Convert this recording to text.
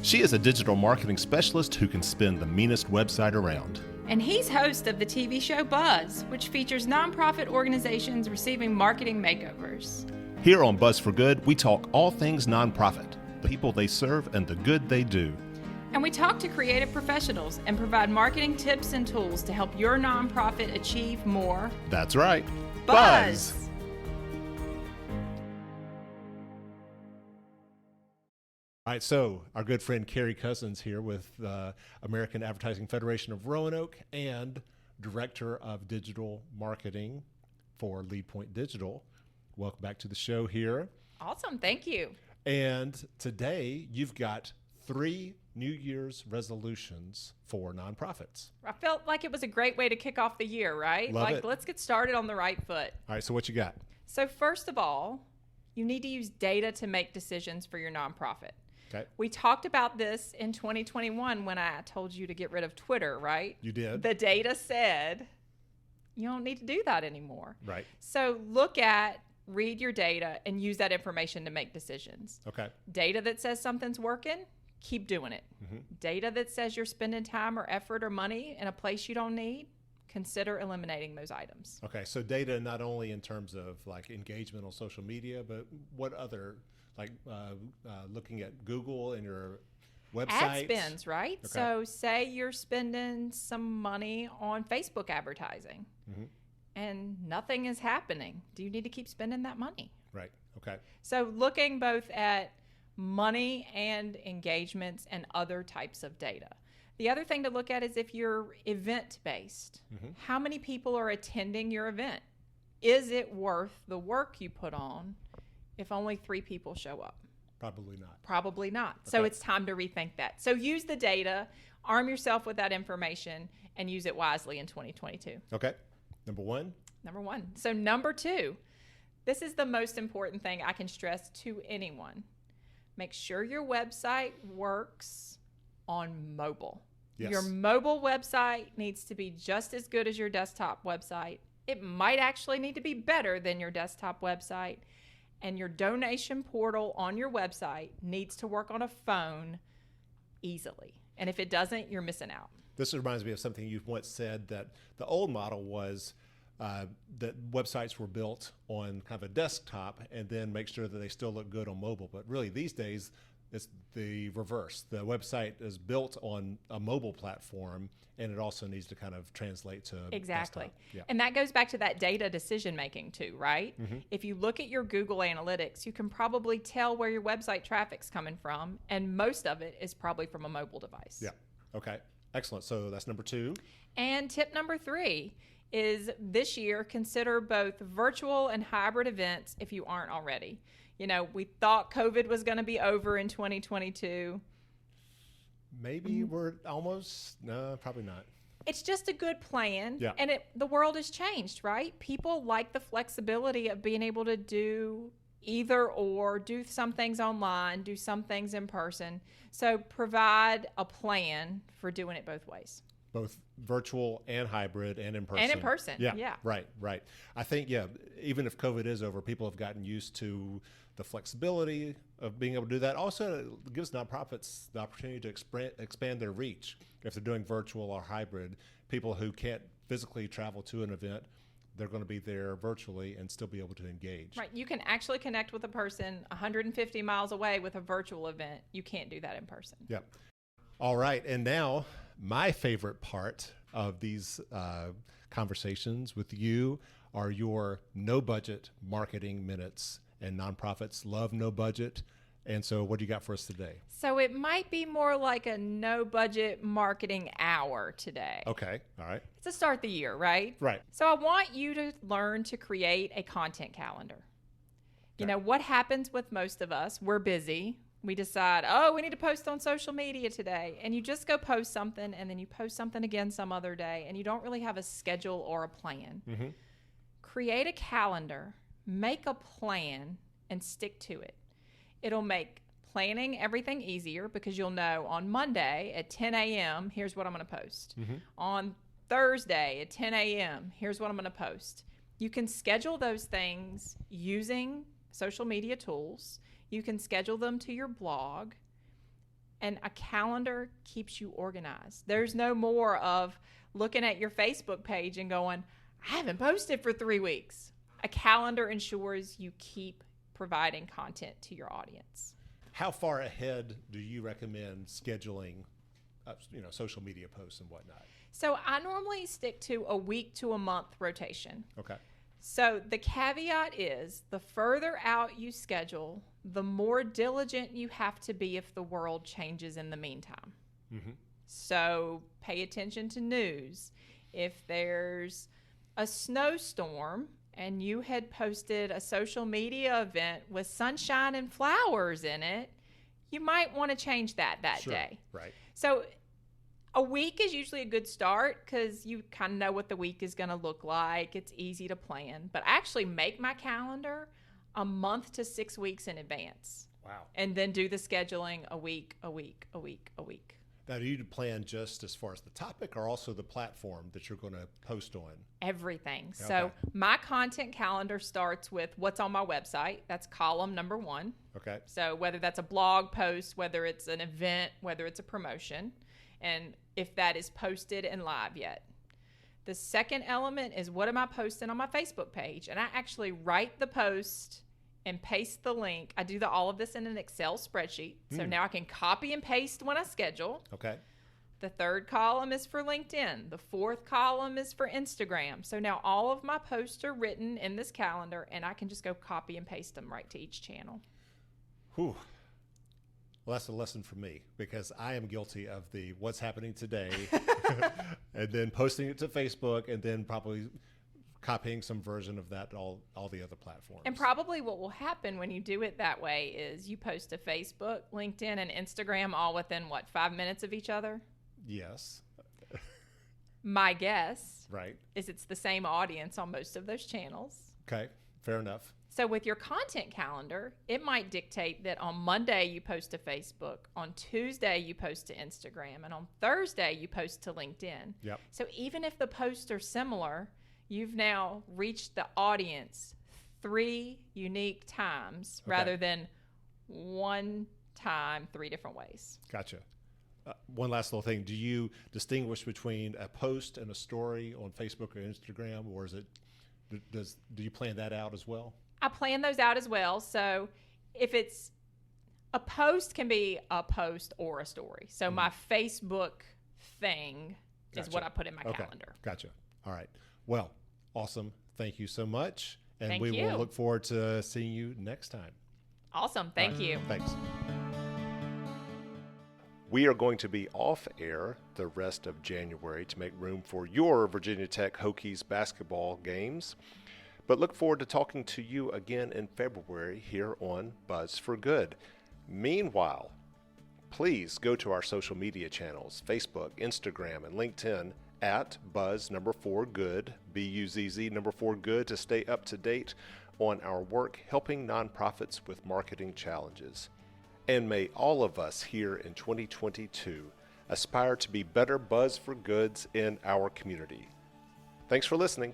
She is a digital marketing specialist who can spin the meanest website around. And he's host of the TV show Buzz, which features nonprofit organizations receiving marketing makeovers. Here on Buzz for Good, we talk all things nonprofit, the people they serve and the good they do. And we talk to creative professionals and provide marketing tips and tools to help your nonprofit achieve more. That's right. Buzz! All right, so our good friend Carrie Cousins here with the American Advertising Federation of Roanoke and Director of Digital Marketing for Lead Point Digital. Welcome back to the show here. Awesome, thank you. And today you've got 3 New Year's resolutions for nonprofits. I felt like it was a great way to kick off the year, right? Love it. Let's get started on the right foot. All right, so what you got? So first of all, you need to use data to make decisions for your nonprofit. Okay. We talked about this in 2021 when I told you to get rid of Twitter, right? You did. The data said you don't need to do that anymore. Right. So read your data and use that information to make decisions. Okay. Data that says something's working, keep doing it. Mm-hmm. Data that says you're spending time or effort or money in a place you don't need, consider eliminating those items. Okay, so data not only in terms of like engagement on social media, but what other, like looking at Google and your website? Ad spends, right? Okay. So say you're spending some money on Facebook advertising Mm-hmm. and nothing is happening. Do you need to keep spending that money? Right, okay. So looking both at money and engagements and other types of data. The other thing to look at is if you're event-based. Mm-hmm. How many people are attending your event? Is it worth the work you put on if only 3 people show up? Probably not. Probably not. Okay. So it's time to rethink that. So use the data, arm yourself with that information, and use it wisely in 2022. Okay. Number one. So number 2, this is the most important thing I can stress to anyone. Make sure your website works on mobile. Yes. Your mobile website needs to be just as good as your desktop website. It might actually need to be better than your desktop website. And your donation portal on your website needs to work on a phone easily. And if it doesn't, you're missing out. This reminds me of something you've once said, that the old model was that websites were built on kind of a desktop and then make sure that they still look good on mobile. But really these days, it's the reverse. The website is built on a mobile platform, and it also needs to kind of translate to exactly. desktop. Yeah. And that goes back to that data decision making too, right? Mm-hmm. If you look at your Google Analytics, you can probably tell where your website traffic's coming from, and most of it is probably from a mobile device. Yeah. Okay. Excellent. So that's number 2. And tip number 3 is this year, consider both virtual and hybrid events if you aren't already. You know, we thought COVID was going to be over in 2022. Maybe we're almost, no, probably not. It's just a good plan. Yeah. And the world has changed, right? People like the flexibility of being able to do either or, do some things online, do some things in person. So provide a plan for doing it both ways. Both virtual and hybrid and in person. And in person, yeah. Right. I think, even if COVID is over, people have gotten used to the flexibility of being able to do that. Also, it gives nonprofits the opportunity to expand their reach. If they're doing virtual or hybrid, people who can't physically travel to an event, they're going to be there virtually and still be able to engage. Right. You can actually connect with a person 150 miles away with a virtual event. You can't do that in person. Yep. All right. And now, my favorite part of these conversations with you are your no budget marketing minutes. And nonprofits love no budget. And so what do you got for us today? So it might be more like a no budget marketing hour today. Okay. All right. It's to start the year, right? Right. So I want you to learn to create a content calendar. You know, what happens with most of us, we're busy. We decide, we need to post on social media today. And you just go post something, and then you post something again some other day, and you don't really have a schedule or a plan. Mm-hmm. Create a calendar, make a plan, and stick to it. It'll make planning everything easier because you'll know on Monday at 10 a.m., here's what I'm going to post. Mm-hmm. On Thursday at 10 a.m., here's what I'm going to post. You can schedule those things using social media tools. You can schedule them to your blog. And a calendar keeps you organized. There's no more of looking at your Facebook page and going, I haven't posted for 3 weeks. A calendar ensures you keep providing content to your audience. How far ahead do you recommend scheduling, social media posts and whatnot? So I normally stick to a week to a month rotation. Okay. So the caveat is the further out you schedule, the more diligent you have to be if the world changes in the meantime. Mm-hmm. So pay attention to news. If there's a snowstorm and you had posted a social media event with sunshine and flowers in it, you might want to change that Sure. day. Right. So a week is usually a good start because you kind of know what the week is going to look like. It's easy to plan. But I actually make my calendar a month to 6 weeks in advance. Wow. And then do the scheduling a week. Now, do you plan just as far as the topic or also the platform that you're going to post on? Everything. Okay. So my content calendar starts with what's on my website. That's column number 1. Okay. So whether that's a blog post, whether it's an event, whether it's a promotion, and if that is posted and live yet. The second element is what am I posting on my Facebook page? And I actually write the post and paste the link. I do all of this in an Excel spreadsheet. So now I can copy and paste when I schedule. Okay. The third column is for LinkedIn. The fourth column is for Instagram. So now all of my posts are written in this calendar, and I can just go copy and paste them right to each channel. Whew. Well, that's a lesson for me because I am guilty of the what's happening today and then posting it to Facebook and then probably copying some version of that to all the other platforms. And probably what will happen when you do it that way is you post to Facebook, LinkedIn, and Instagram all within, 5 minutes of each other? Yes. My guess Right. is it's the same audience on most of those channels. Okay. Fair enough. So with your content calendar, it might dictate that on Monday you post to Facebook, on Tuesday you post to Instagram, and on Thursday you post to LinkedIn. Yep. So even if the posts are similar, you've now reached the audience 3 unique times rather than one time 3 different ways. Gotcha. One last little thing. Do you distinguish between a post and a story on Facebook or Instagram, or is it, do you plan that out as well? I plan those out as well. So if it's a post can be a post or a story. So my Facebook thing is what I put in my calendar. Gotcha. All right. Well, awesome. Thank you so much. And Thank we you. will look forward to seeing you next time. Awesome. Thank you. Thanks. We are going to be off air the rest of January to make room for your Virginia Tech Hokies basketball games. But look forward to talking to you again in February here on Buzz for Good. Meanwhile, please go to our social media channels, Facebook, Instagram, and LinkedIn at Buzz4Good, BUZZ4Good, to stay up to date on our work helping nonprofits with marketing challenges. And may all of us here in 2022 aspire to be better Buzz for Goods in our community. Thanks for listening.